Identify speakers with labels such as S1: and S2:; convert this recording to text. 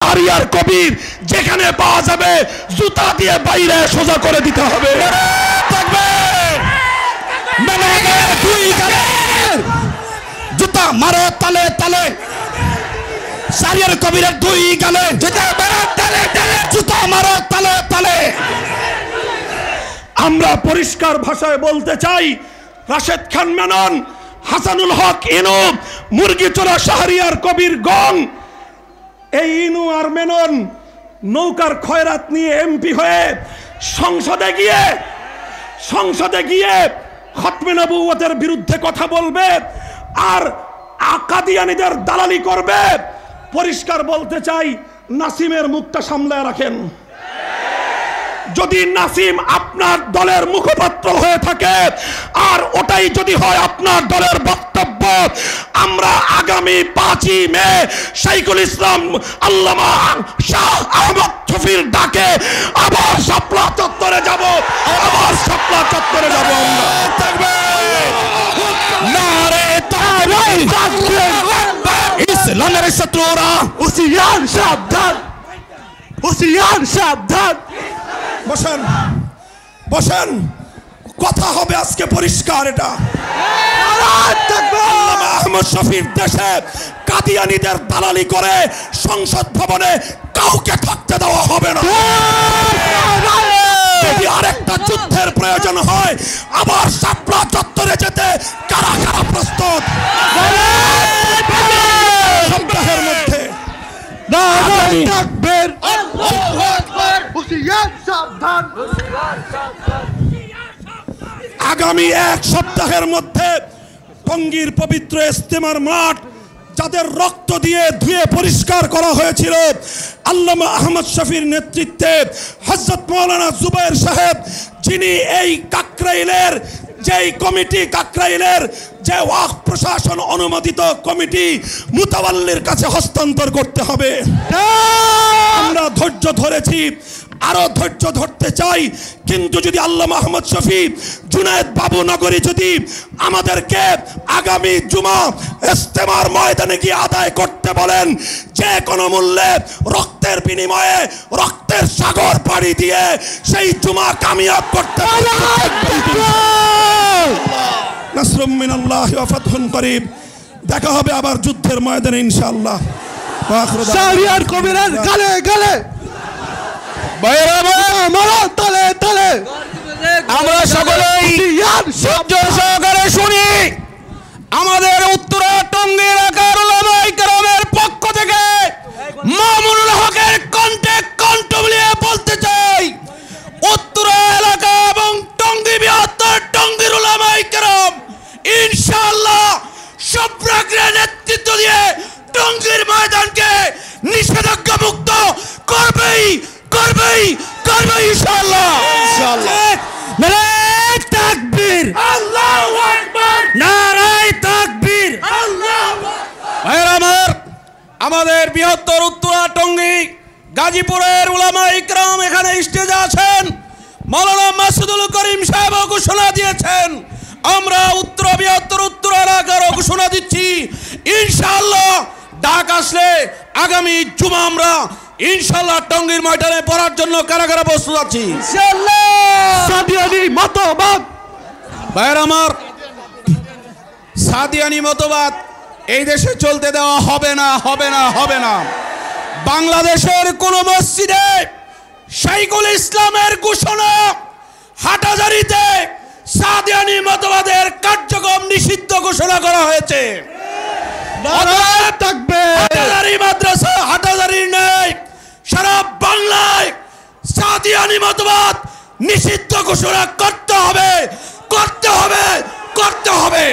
S1: শাহরিয়ার কবির যেখানে পাওয়া যাবে জুতা দিয়ে বাইরে সোজা করে দিতে হবে। জুতা মারো তালে তালে, শাহরিয়ার কবিরের দুই গালে জুতা মারো তালে তালে, জুতা মারো তালে তালে। আমরা পরিষ্কার ভাষায় বলতে চাই, রাশেদ খান মেনন, হাসানুল হক ইনু, মুরগিচোরা শাহরিয়ার কবির গং, এই ইনু আর মেনন নৌকার খয়রাত নিয়ে এমপি হয়ে সংসদে গিয়ে খতমে নবুয়তের বিরুদ্ধে কথা বলবে আর কাদিয়ানীদের দালালি করবে। পরিষ্কার বলতে চাই, নাসিমের মুখটা সামলায় রাখেন। যদি নাসিম আপনার দলের মুখপাত্র হয়ে থাকে আর ওটাই যদি হয় আপনার দলের বক্তব্য, আমরা আগামী 5ই মে শাইখুল ইসলাম আল্লামা শাহ আহমদ শফির ডাকে আবার শাপলা চত্বরে যাব, আবার শাপলা চত্বরে যাব। ইসলামের শত্রুরা হুঁশিয়ার সাবধান, হুঁশিয়ার সাবধান। বসেন বসেন, কথা হবে আজকে পরিষ্কার। এটা আল্লামা আহমদ শফির দেশে কাদিয়ানীদের দালালি করে সংসদ ভবনে কাউকে থাকতে দেওয়া হবে না। যদি আরেকটা যুদ্ধের প্রয়োজন হয়, আবার শাপলা চত্বরে যেতে কারা কারা প্রস্তুত? সপ্তাহের মধ্যে আগামী 1 সপ্তাহের মধ্যে টঙ্গীর পবিত্র ইজতেমার মাঠ যাদের রক্ত দিয়ে ধুয়ে পরিষ্কার করা হয়েছিল, আল্লামা আহমদ শফির নেতৃত্বে হযরত মাওলানা জুবায়ের সাহেব, যিনি এই কাকরাইলের যেই কমিটি, কাকরাইলের যে ওয়াকফ প্রশাসন অনুমোদিত কমিটি, মুতাওয়াল্লির কাছে হস্তান্তর করতে হবে। আমরা ধৈর্য ধরেছি, আরো ধৈর্য ধরতে চাই, কিন্তু যদি আল্লামা আহমদ শফি, জুনায়েদ বাবু নগরী যদি আমাদেরকে আগামী জুমা ইজতেমার ময়দানে গিয়ে আদায় করতে বলেন, যে কোনো মূল্যে রক্তের বিনিময়ে, রক্তের সাগর পাড়ি দিয়ে সেই জুমা কামিয়াব করতে হবে। নাসরুম মিনাল্লাহি ওয়া ফাতহুন করিব। দেখা হবে আবার যুদ্ধের ময়দানে ইনশাআল্লাহ। শাহরিয়ার কবিরের গালে গালে, আমরা সকলেই সহ্য সহকারে শুনি। আমাদের উত্তরা টঙ্গী এলাকার উলামায়ে কেরামের পক্ষ থেকে মামুনুল হকের কণ্ঠে কণ্ঠ মিলিয়ে বলতে চাই, উত্তরা এলাকা এবং টঙ্গী বৃহত্তর টঙ্গীর উলামায়ে কেরাম ইনশাআল্লাহ সর্বাগ্রে নেতৃত্ব দিয়ে টঙ্গীর ময়দানকে নিষেধাজ্ঞা মুক্ত করবেই করবেই করবেই ইনশাআল্লাহ। নারায়ে তাকবীর, আল্লাহু আকবার, নারায়ে তাকবীর, আল্লাহু আকবার। আমাদের বৃহত্তর উত্তরা টঙ্গী গাজীপুরের উলামায়ে কেরাম এখানে স্টেজে আছেন। মাওলানা মাসুদুল করিম সাহেব ঘোষণা দিয়েছেন, আমরা বৃহত্তর উত্তরা এলাকার ঘোষণা দিচ্ছি, ইনশাআল্লাহ ডাক আসলে আগামী জুমা আমরা ইনশাআল্লাহ টঙ্গীর ময়দানে পড়ার জন্য কারা কারা প্রস্তুত আছি ইনশাআল্লাহ। সাদিয়ানি মতবাদ, ভাইরা আমার, সাদিয়ানি মতবাদ এই দেশে চলতে দেওয়া হবে না, হবে না, হবে না। বাংলাদেশের কোন মসজিদে শাইখুল ইসলামের ঘোষণা হাটহাজারীতে সাদিয়ানি মতবাদের কার্যক্রম নিষিদ্ধ ঘোষণা করা হয়েছে। হাটহাজারী মাদ্রাসা হাটহাজারী নেই, সারা বাংলায় সাদিয়ানি মতবাদ নিষিদ্ধ ঘোষণা করতে হবে, করতে হবে, করতে হবে।